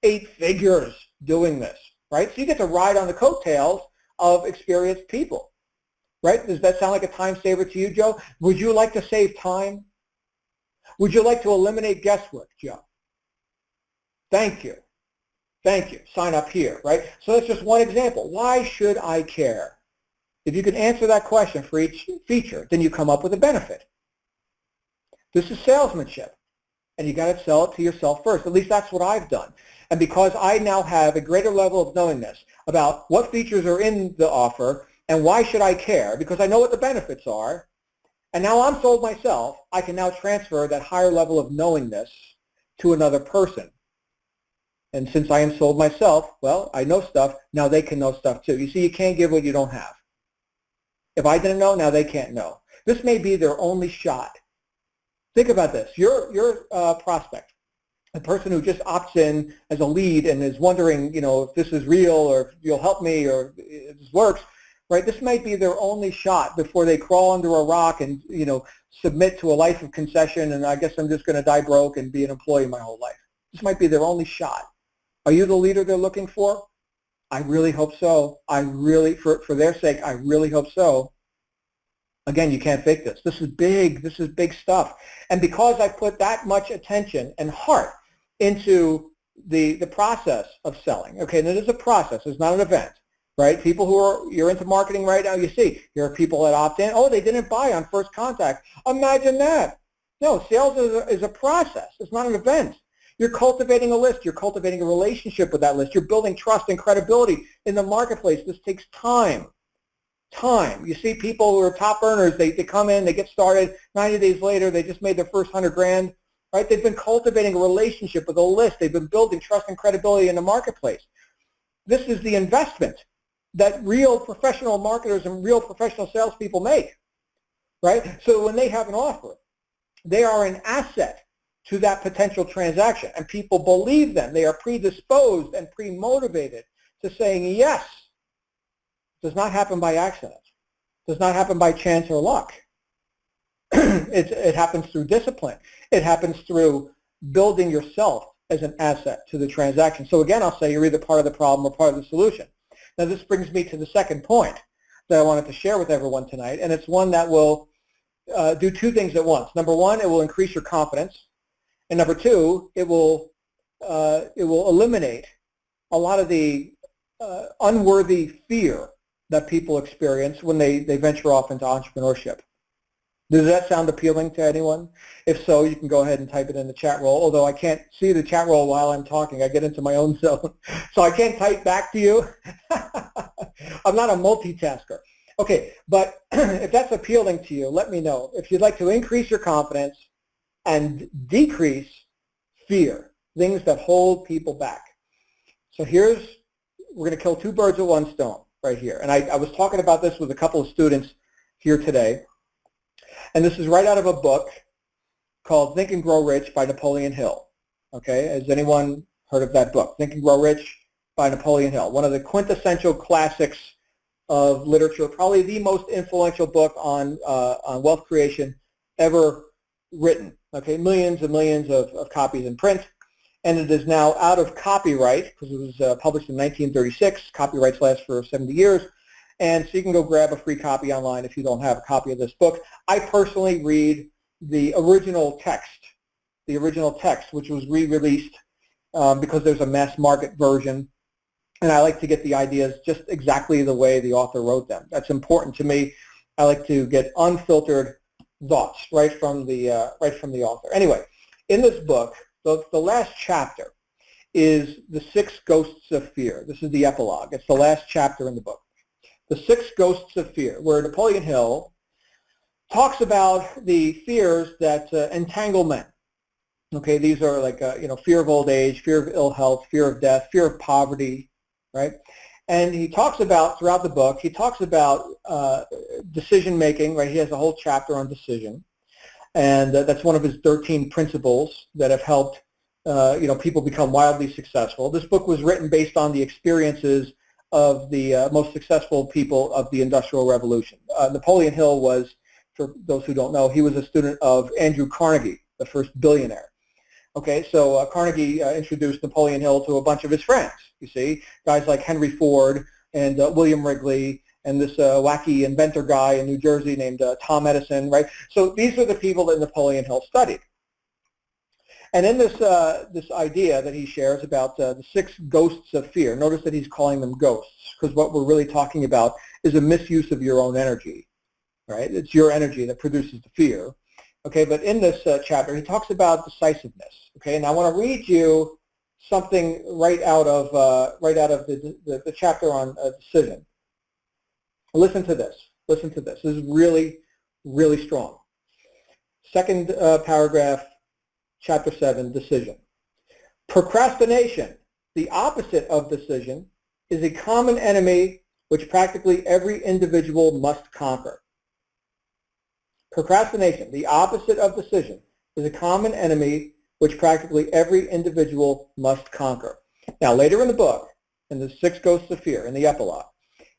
8 figures doing this, right? So you get to ride on the coattails of experienced people, right? Does that sound like a time saver to you, Joe? Would you like to save time? Would you like to eliminate guesswork, Joe? Thank you. Thank you. Sign up here, right? So that's just one example. Why should I care? If you can answer that question for each feature, then you come up with a benefit. This is salesmanship, and you got to sell it to yourself first. At least that's what I've done. And because I now have a greater level of knowingness about what features are in the offer and why should I care, because I know what the benefits are, and now I'm sold myself, I can now transfer that higher level of knowingness to another person. And since I am sold myself, well, I know stuff, now they can know stuff too. You see, you can't give what you don't have. If I didn't know, now they can't know. This may be their only shot. Think about this. Your prospect, a person who just opts in as a lead and is wondering, you know, if this is real or if you'll help me or if this works, right? This might be their only shot before they crawl under a rock and, you know, submit to a life of concession and I guess I'm just going to die broke and be an employee my whole life. This might be their only shot. Are you the leader they're looking for? I really hope so. I really, for their sake, I really hope so. Again, you can't fake this. This is big. This is big stuff. And because I put that much attention and heart into the process of selling, okay, and it is a process. It's not an event, right? People who are, you're into marketing right now, you see, there are people that opt in. Oh, they didn't buy on first contact. Imagine that. No, sales is a process. It's not an event. You're cultivating a list. You're cultivating a relationship with that list. You're building trust and credibility in the marketplace. This takes time. Time. You see people who are top earners, they come in, they get started, 90 days later, they just made their first 100 grand, right? They've been cultivating a relationship with a list. They've been building trust and credibility in the marketplace. This is the investment that real professional marketers and real professional salespeople make, right? So when they have an offer, they are an asset to that potential transaction, and people believe them. They are predisposed and pre-motivated to saying yes. It does not happen by accident. It does not happen by chance or luck. It happens through discipline. It happens through building yourself as an asset to the transaction. So again, I'll say you're either part of the problem or part of the solution. Now this brings me to the second point that I wanted to share with everyone tonight, and it's one that will do 2 things at once. Number 1, it will increase your confidence. And number 2, it will eliminate a lot of the unworthy fear that people experience when they venture off into entrepreneurship. Does that sound appealing to anyone? If so, you can go ahead and type it in the chat roll, although I can't see the chat roll while I'm talking. I get into my own zone. So I can't type back to you. I'm not a multitasker. Okay, but if that's appealing to you, let me know. If you'd like to increase your confidence and decrease fear, things that hold people back. So we're going to kill 2 birds with 1 stone right here. And I was talking about this with a couple of students here today. And this is right out of a book called Think and Grow Rich by Napoleon Hill. Okay, has anyone heard of that book? Think and Grow Rich by Napoleon Hill. One of the quintessential classics of literature, probably the most influential book on wealth creation ever written. Okay, millions and millions of copies in print. And it is now out of copyright because it was published in 1936. Copyrights last for 70 years. And so you can go grab a free copy online if you don't have a copy of this book. I personally read the original text, which was re-released because there's a mass market version. And I like to get the ideas just exactly the way the author wrote them. That's important to me. I like to get unfiltered thoughts right from the author. Anyway, in this book, the last chapter is the 6 ghosts of fear. This is the epilogue. It's the last chapter in the book. The Six Ghosts of Fear, where Napoleon Hill talks about the fears that entangle men. Okay, these are like, fear of old age, fear of ill health, fear of death, fear of poverty, right? And he talks about, throughout the book, he talks about decision making, right? He has a whole chapter on decision. And that's one of his 13 principles that have helped, people become wildly successful. This book was written based on the experiences of the most successful people of the Industrial Revolution. Napoleon Hill was, for those who don't know, he was a student of Andrew Carnegie, the first billionaire. Okay, so Carnegie introduced Napoleon Hill to a bunch of his friends, you see, guys like Henry Ford and William Wrigley and this wacky inventor guy in New Jersey named Tom Edison, right? So these are the people that Napoleon Hill studied. And in this, this idea that he shares about the six ghosts of fear, notice that he's calling them ghosts, because what we're really talking about is a misuse of your own energy, right? It's your energy that produces the fear. Okay, but in this chapter, he talks about decisiveness. Okay, and I want to read you something right out of the chapter on decision. Listen to this. Listen to this. This is really, really strong. Second paragraph, chapter 7, decision. Procrastination, the opposite of decision, is a common enemy which practically every individual must conquer. Procrastination, the opposite of decision, is a common enemy which practically every individual must conquer. Now, later in the book, in the Six Ghosts of Fear, in the epilogue,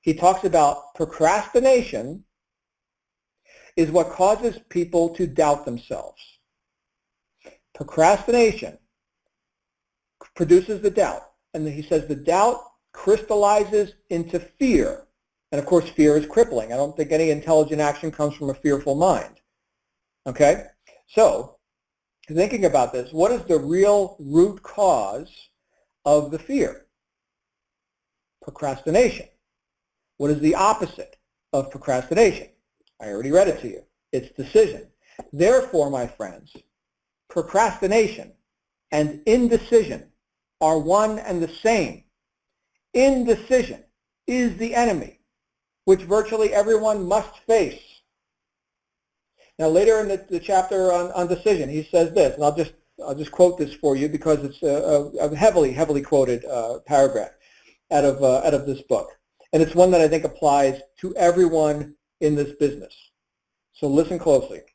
he talks about procrastination is what causes people to doubt themselves. Procrastination produces the doubt, and then he says the doubt crystallizes into fear. And of course, fear is crippling. I don't think any intelligent action comes from a fearful mind. Okay? So, thinking about this, what is the real root cause of the fear? Procrastination. What is the opposite of procrastination? I already read it to you. It's decision. Therefore, my friends, procrastination and indecision are one and the same. Indecision is the enemy which virtually everyone must face. Now later in the chapter on decision, he says this, and I'll just quote this for you because it's a heavily quoted paragraph out of this book, and it's one that I think applies to everyone in this business. So listen closely. It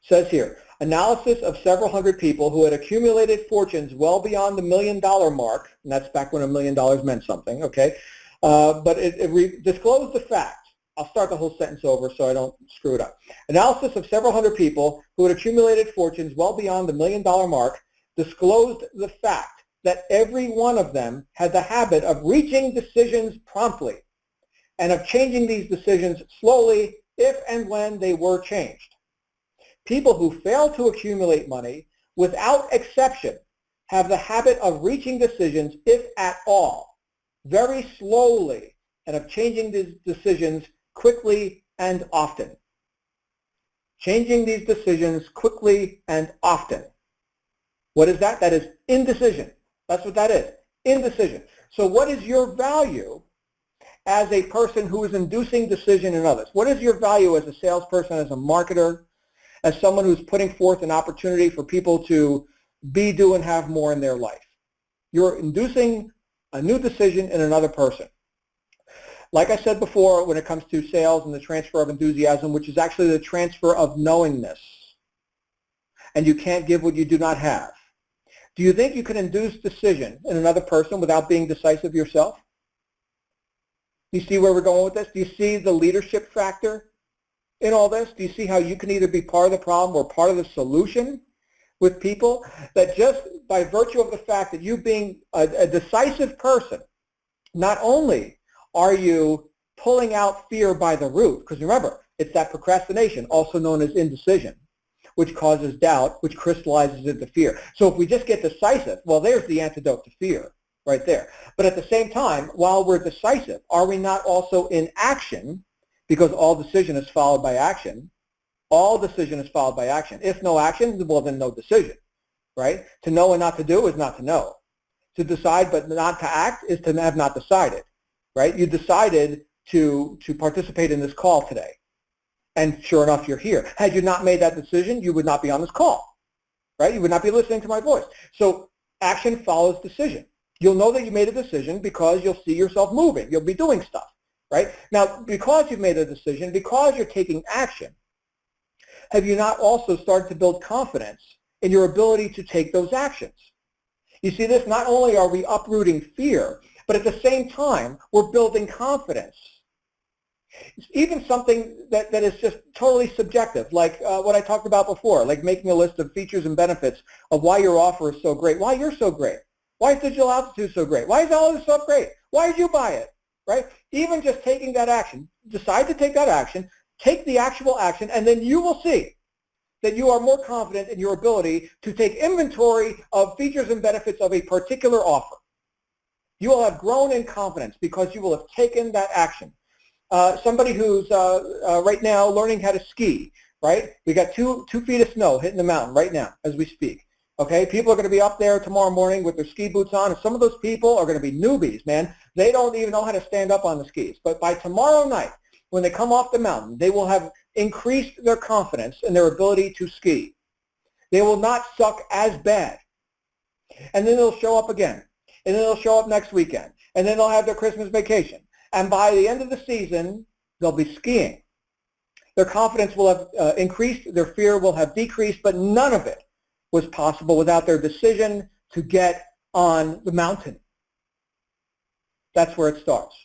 says here, analysis of several hundred people who had accumulated fortunes well beyond the $1 million mark, and that's back when $1 million meant something, okay? But it disclosed the fact. I'll start the whole sentence over so I don't screw it up. Analysis of several hundred people who had accumulated fortunes well beyond the $1 million mark disclosed the fact that every one of them had the habit of reaching decisions promptly and of changing these decisions slowly if and when they were changed. People who fail to accumulate money, without exception, have the habit of reaching decisions, if at all, very slowly, and of changing these decisions quickly and often. Changing these decisions quickly and often. What is that? That is indecision. That's what that is, indecision. So what is your value as a person who is inducing decision in others? What is your value as a salesperson, as a marketer, as someone who's putting forth an opportunity for people to be, do, and have more in their life? You're inducing a new decision in another person. Like I said before, when it comes to sales and the transfer of enthusiasm, which is actually the transfer of knowingness, and you can't give what you do not have. Do you think you can induce decision in another person without being decisive yourself? Do you see where we're going with this? Do you see the leadership factor in all this? Do you see how you can either be part of the problem or part of the solution with people? That just by virtue of the fact that you being a decisive person, not only are you pulling out fear by the root, because remember, it's that procrastination, also known as indecision, which causes doubt, which crystallizes into fear. So if we just get decisive, well, there's the antidote to fear right there. But at the same time, while we're decisive, are we not also in action? Because all decision is followed by action. All decision is followed by action. If no action, well, then no decision, right? To know and not to do is not to know. To decide but not to act is to have not decided, right? You decided to participate in this call today. And sure enough, you're here. Had you not made that decision, you would not be on this call, right? You would not be listening to my voice. So action follows decision. You'll know that you made a decision because you'll see yourself moving. You'll be doing stuff, right? Now, because you've made a decision, because you're taking action, have you not also started to build confidence in your ability to take those actions? You see this, not only are we uprooting fear, but at the same time, we're building confidence. It's even something that is just totally subjective, like what I talked about before, like making a list of features and benefits of why your offer is so great, why you're so great, why is digital altitude so great, why is all this stuff great, why did you buy it, right? Even just taking that action, decide to take that action, take the actual action, and then you will see that you are more confident in your ability to take inventory of features and benefits of a particular offer. You will have grown in confidence because you will have taken that action. Somebody who's right now learning how to ski, right? We got two feet of snow hitting the mountain right now as we speak. Okay, people are going to be up there tomorrow morning with their ski boots on, and some of those people are going to be newbies, man. They don't even know how to stand up on the skis. But by tomorrow night, when they come off the mountain, they will have increased their confidence in their ability to ski. They will not suck as bad. And then they'll show up again. And then they'll show up next weekend. And then they'll have their Christmas vacation. And by the end of the season, they'll be skiing. Their confidence will have increased, their fear will have decreased, but none of it was possible without their decision to get on the mountain. That's where it starts.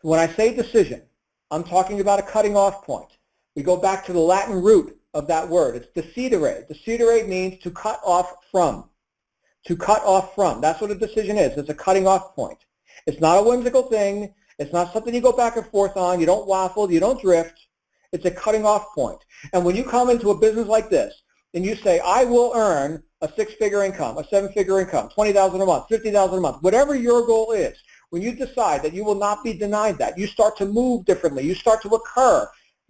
When I say decision, I'm talking about a cutting off point. We go back to the Latin root of that word. It's decidere. Decidere means to cut off from. To cut off from. That's what a decision is. It's a cutting off point. It's not a whimsical thing. It's not something you go back and forth on. You don't waffle. You don't drift. It's a cutting off point. And when you come into a business like this and you say, I will earn a six-figure income, a seven-figure income, $20,000 a month, $50,000 a month, whatever your goal is, when you decide that you will not be denied that, you start to move differently. You start to occur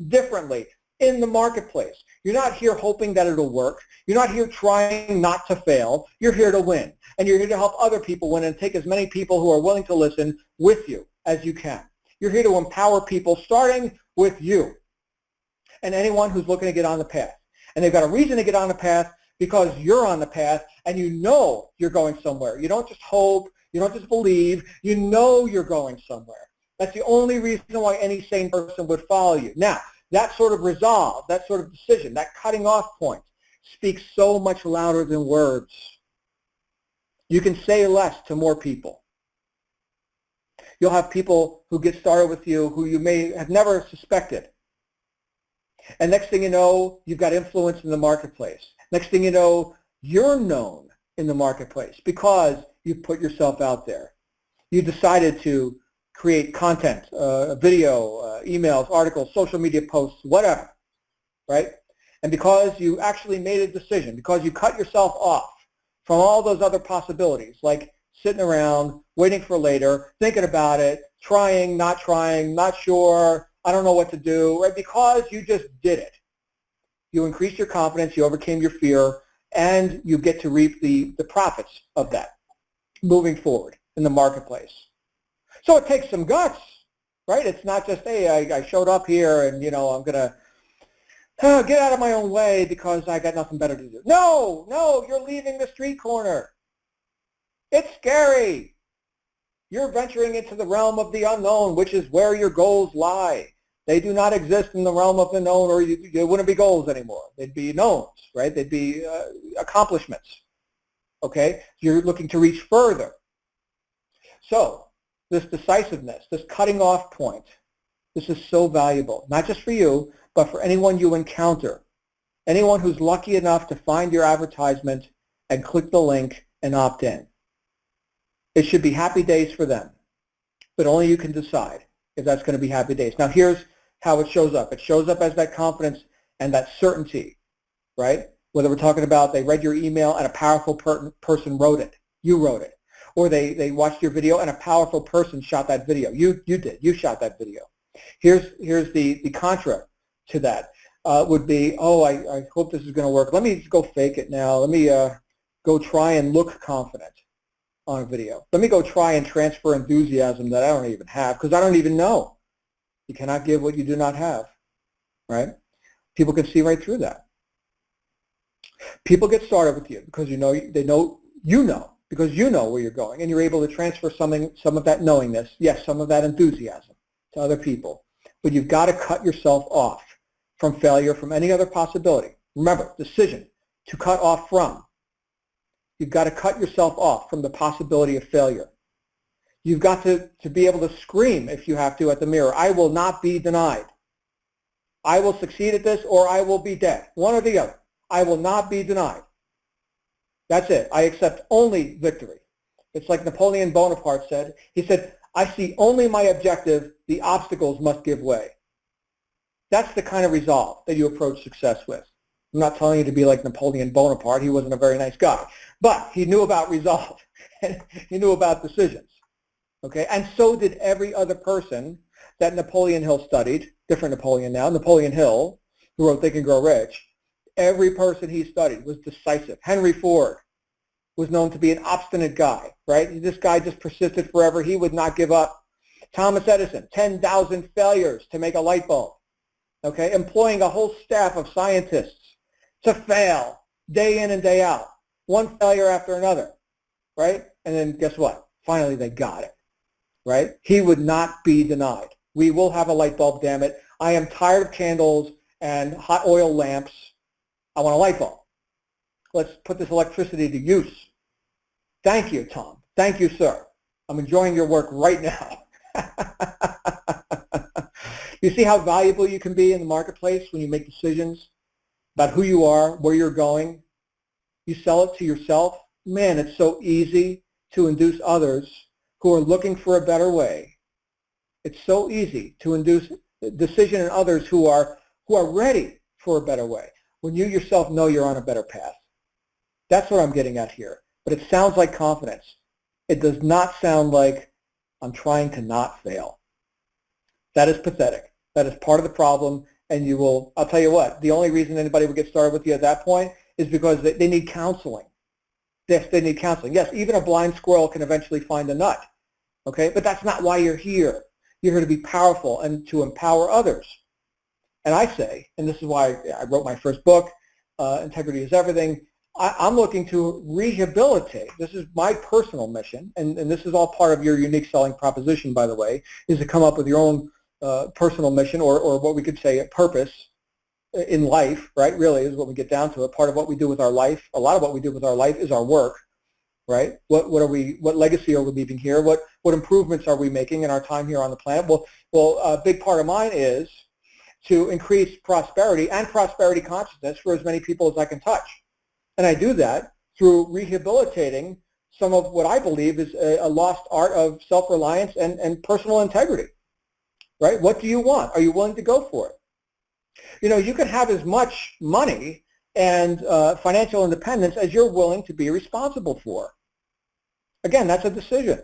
differently in the marketplace. You're not here hoping that it'll work. You're not here trying not to fail. You're here to win. And you're here to help other people win and take as many people who are willing to listen with you as you can. You're here to empower people, starting with you and anyone who's looking to get on the path. And they've got a reason to get on the path because you're on the path and you know you're going somewhere. You don't just hope. You don't just believe. You know you're going somewhere. That's the only reason why any sane person would follow you. Now, that sort of resolve, that sort of decision, that cutting off point speaks so much louder than words. You can say less to more people. You'll have people who get started with you who you may have never suspected. And next thing you know, you've got influence in the marketplace. Next thing you know, you're known in the marketplace because you put yourself out there. You decided to create content, video, emails, articles, social media posts, whatever, right? And because you actually made a decision, because you cut yourself off from all those other possibilities, like sitting around, waiting for later, thinking about it, trying, not sure, I don't know what to do, right? Because you just did it. You increased your confidence, you overcame your fear, and you get to reap the profits of that moving forward in the marketplace. So it takes some guts, right? It's not just, hey, I showed up here and, I'm going to get out of my own way because I got nothing better to do. No, you're leaving the street corner. It's scary. You're venturing into the realm of the unknown, which is where your goals lie. They do not exist in the realm of the known, or you wouldn't be goals anymore. They'd be knowns, right? They'd be accomplishments, okay? You're looking to reach further. So this decisiveness, this cutting off point, this is so valuable, not just for you, but for anyone you encounter, anyone who's lucky enough to find your advertisement and click the link and opt in. It should be happy days for them, but only you can decide if that's going to be happy days. Now here's how it shows up. It shows up as that confidence and that certainty, right? Whether we're talking about they read your email and a powerful person wrote it, you wrote it, or they watched your video and a powerful person shot that video. You did. You shot that video. Here's the contra to that would be, I hope this is going to work. Let me go fake it now. Let me go try and look confident on a video. Let me go try and transfer enthusiasm that I don't even have because I don't even know. You cannot give what you do not have, right? People can see right through that. People get started with you because they know you know, because you know where you're going, and you're able to transfer some of that knowingness, yes, some of that enthusiasm to other people. But you've got to cut yourself off from failure, from any other possibility. Remember, decision, to cut off from. You've got to cut yourself off from the possibility of failure. You've got to be able to scream, if you have to, at the mirror, I will not be denied. I will succeed at this or I will be dead. One or the other. I will not be denied. That's it. I accept only victory. It's like Napoleon Bonaparte said. He said, I see only my objective. The obstacles must give way. That's the kind of resolve that you approach success with. I'm not telling you to be like Napoleon Bonaparte. He wasn't a very nice guy. But he knew about resolve. And he knew about decisions. Okay? And so did every other person that Napoleon Hill studied. Different Napoleon now. Napoleon Hill, who wrote Think and Grow Rich. Every person he studied was decisive. Henry Ford was known to be an obstinate guy, right? This guy just persisted forever. He would not give up. Thomas Edison, 10,000 failures to make a light bulb, okay? Employing a whole staff of scientists to fail day in and day out. One failure after another, right? And then guess what? Finally, they got it, right? He would not be denied. We will have a light bulb, damn it. I am tired of candles and hot oil lamps. I want a light bulb. Let's put this electricity to use. Thank you, Tom. Thank you, sir. I'm enjoying your work right now. You see how valuable you can be in the marketplace when you make decisions about who you are, where you're going. You sell it to yourself. Man, it's so easy to induce others who are looking for a better way. It's so easy to induce decision in others who are ready for a better way, when you yourself know you're on a better path. That's what I'm getting at here. But it sounds like confidence. It does not sound like I'm trying to not fail. That is pathetic. That is part of the problem, and you will, I'll tell you what, the only reason anybody would get started with you at that point is because they need counseling. Yes, they need counseling. Yes, even a blind squirrel can eventually find a nut. Okay, but that's not why you're here. You're here to be powerful and to empower others. And I say, and this is why I wrote my first book, Integrity is Everything, I'm looking to rehabilitate. This is my personal mission, and this is all part of your unique selling proposition, by the way, is to come up with your own personal mission or what we could say a purpose in life, right, really is what we get down to it. Part of what we do with our life, a lot of what we do with our life is our work, right? What legacy are we leaving here? What improvements are we making in our time here on the planet? Well, a big part of mine is to increase prosperity and prosperity consciousness for as many people as I can touch. And I do that through rehabilitating some of what I believe is a lost art of self-reliance and personal integrity, right? What do you want? Are you willing to go for it? You know, you can have as much money and financial independence as you're willing to be responsible for. Again, that's a decision.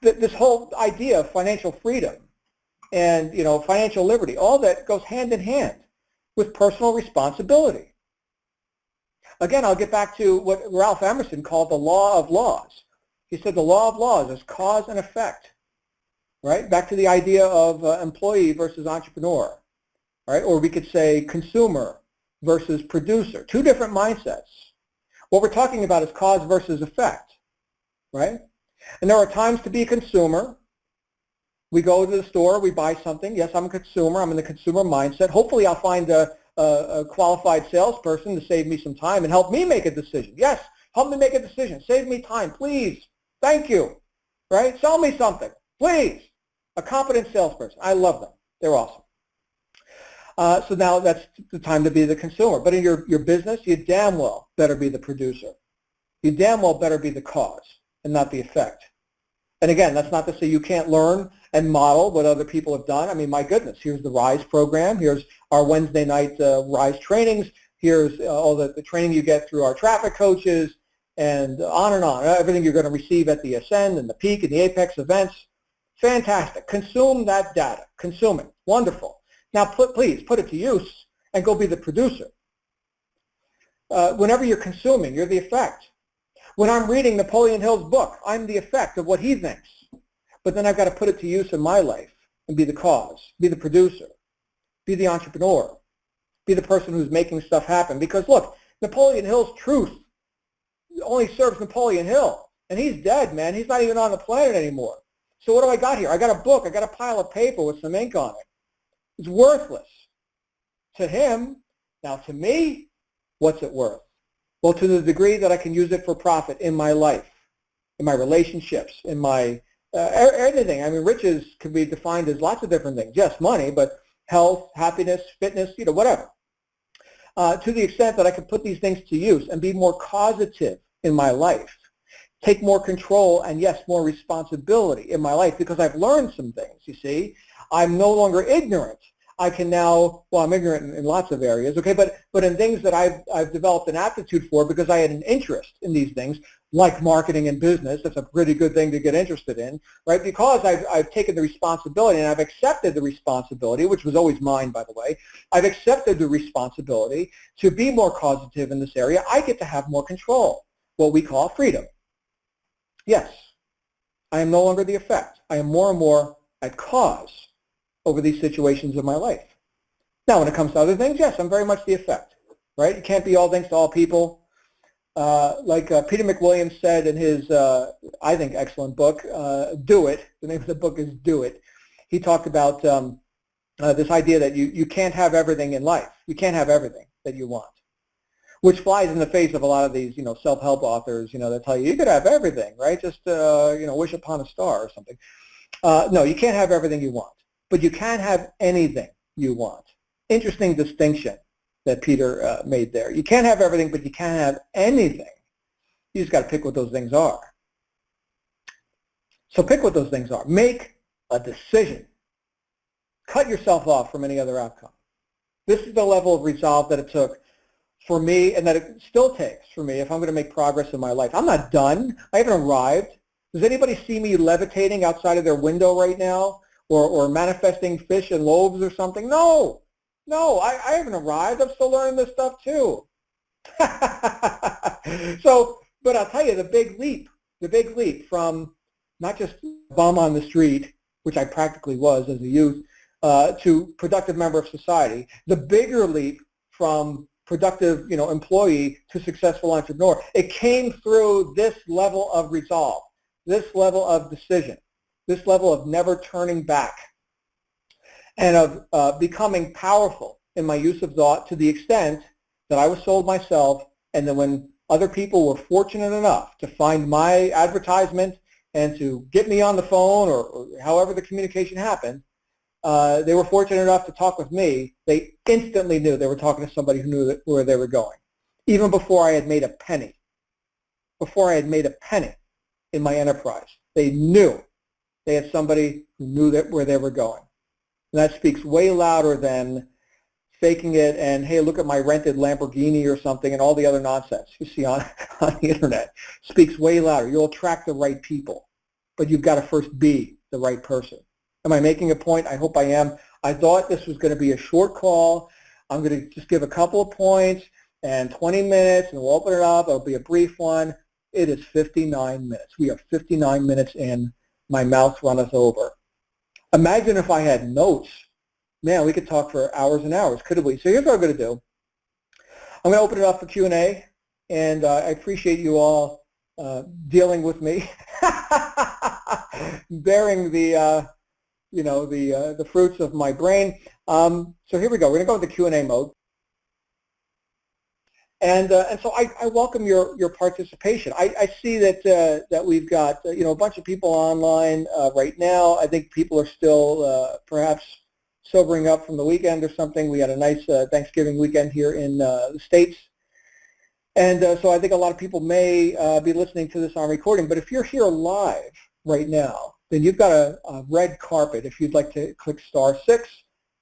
This whole idea of financial freedom and, you know, financial liberty, all that goes hand in hand with personal responsibility. Again, I'll get back to what Ralph Emerson called the law of laws. He said the law of laws is cause and effect, right? Back to the idea of employee versus entrepreneur, right? Or we could say consumer versus producer. Two different mindsets. What we're talking about is cause versus effect, right? And there are times to be a consumer. We go to the store, we buy something. Yes, I'm a consumer. I'm in the consumer mindset. Hopefully I'll find a qualified salesperson to save me some time and help me make a decision. Yes, help me make a decision. Save me time, please. Thank you. Right? Sell me something, please. A competent salesperson. I love them. They're awesome. So now that's the time to be the consumer. But in your business, you damn well better be the producer. You damn well better be the cause and not the effect. And again, that's not to say you can't learn and model what other people have done. I mean, my goodness, here's the RISE program. Here's our Wednesday night RISE trainings. Here's all the training you get through our traffic coaches and on. Everything you're going to receive at the Ascend and the Peak and the Apex events. Fantastic. Consume that data. Consume it. Wonderful. Now, please put it to use and go be the producer. Whenever you're consuming, you're the effect. When I'm reading Napoleon Hill's book, I'm the effect of what he thinks. But then I've got to put it to use in my life and be the cause, be the producer, be the entrepreneur, be the person who's making stuff happen. Because look, Napoleon Hill's truth only serves Napoleon Hill. And he's dead, man. He's not even on the planet anymore. So what do I got here? I got a book. I got a pile of paper with some ink on it. It's worthless to him. Now to me, what's it worth? Well, to the degree that I can use it for profit in my life, in my relationships, in my everything. I mean, riches can be defined as lots of different things. Yes, money, but health, happiness, fitness, whatever. To the extent that I can put these things to use and be more causative in my life, take more control and, yes, more responsibility in my life because I've learned some things, you see. I'm no longer ignorant. I can now, well, I'm ignorant in lots of areas, okay, but in things that I've developed an aptitude for because I had an interest in these things, like marketing and business. That's a pretty good thing to get interested in, right? Because I've taken the responsibility and I've accepted the responsibility, which was always mine, by the way. I've accepted the responsibility to be more causative in this area. I get to have more control, what we call freedom. Yes, I am no longer the effect. I am more and more at cause over these situations of my life. Now, when it comes to other things, yes, I'm very much the effect, right? You can't be all things to all people. Like Peter McWilliams said in his, I think, excellent book, Do It. The name of the book is Do It. He talked about this idea that you can't have everything in life. You can't have everything that you want, which flies in the face of a lot of these, self-help authors, that tell you could have everything, right? Just, wish upon a star or something. No, you can't have everything you want, but you can have anything you want. Interesting distinction that Peter made there. You can't have everything, but you can have anything. You just got to pick what those things are. So pick what those things are. Make a decision. Cut yourself off from any other outcome. This is the level of resolve that it took for me and that it still takes for me if I'm going to make progress in my life. I'm not done. I haven't arrived. Does anybody see me levitating outside of their window right now or manifesting fish and loaves or something? No. No, I haven't arrived. I'm still learning this stuff too. So, but I'll tell you, the big leap from not just bum on the street, which I practically was as a youth, to productive member of society, the bigger leap from productive, employee to successful entrepreneur, it came through this level of resolve, this level of decision, this level of never turning back, and of becoming powerful in my use of thought to the extent that I was sold myself, and then when other people were fortunate enough to find my advertisement and to get me on the phone or however the communication happened, they were fortunate enough to talk with me, they instantly knew they were talking to somebody who knew where they were going, even before I had made a penny. Before I had made a penny in my enterprise, they knew they had somebody who knew where they were going. And that speaks way louder than faking it and, hey, look at my rented Lamborghini or something and all the other nonsense you see on the internet. Speaks way louder. You'll attract the right people, but you've got to first be the right person. Am I making a point? I hope I am. I thought this was going to be a short call. I'm going to just give a couple of points and 20 minutes, and we'll open it up. It'll be a brief one. It is 59 minutes. We are 59 minutes in. My mouth runneth over. Imagine if I had notes. Man, we could talk for hours and hours, couldn't we? So here's what I'm going to do. I'm going to open it up for Q&A, and I appreciate you all dealing with me, bearing the the fruits of my brain. So here we go. We're going to go into Q&A mode. And so I welcome your participation. I see that we've got a bunch of people online right now. I think people are still perhaps sobering up from the weekend or something. We had a nice Thanksgiving weekend here in the States. And so I think a lot of people may be listening to this on recording. But if you're here live right now, then you've got a red carpet. If you'd like to click *6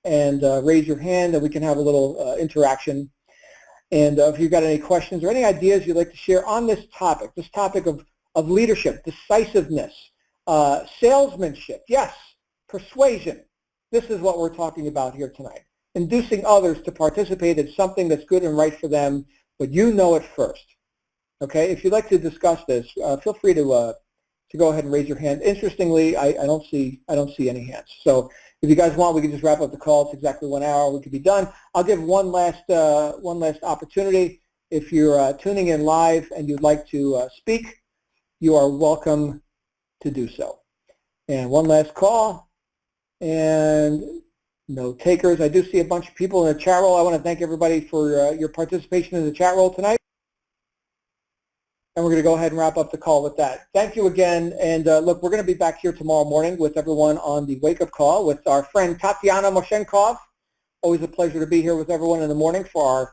and raise your hand, and we can have a little interaction. And if you've got any questions or any ideas you'd like to share on this topic of leadership, decisiveness, salesmanship, yes, persuasion. This is what we're talking about here tonight. Inducing others to participate in something that's good and right for them, but you know it first. Okay, if you'd like to discuss this, feel free to go ahead and raise your hand. Interestingly, I don't see any hands. So if you guys want, we can just wrap up the call. It's exactly 1 hour. We could be done. I'll give one last opportunity. If you're tuning in live and you'd like to speak, you are welcome to do so. And one last call, and no takers. I do see a bunch of people in the chat roll. I want to thank everybody for your participation in the chat roll tonight. And we're going to go ahead and wrap up the call with that. Thank you again. And look, we're going to be back here tomorrow morning with everyone on the wake-up call with our friend Tatiana Moshenkov. Always a pleasure to be here with everyone in the morning for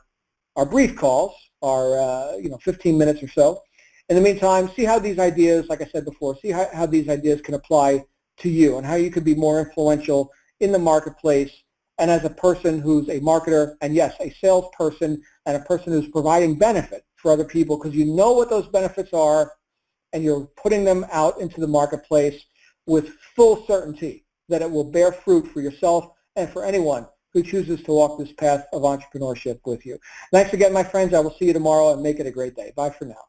our brief calls, our 15 minutes or so. In the meantime, see how these ideas, like I said before, see how these ideas can apply to you and how you could be more influential in the marketplace and as a person who's a marketer and, yes, a salesperson and a person who's providing benefit for other people because you know what those benefits are and you're putting them out into the marketplace with full certainty that it will bear fruit for yourself and for anyone who chooses to walk this path of entrepreneurship with you. Thanks again, my friends. I will see you tomorrow and make it a great day. Bye for now.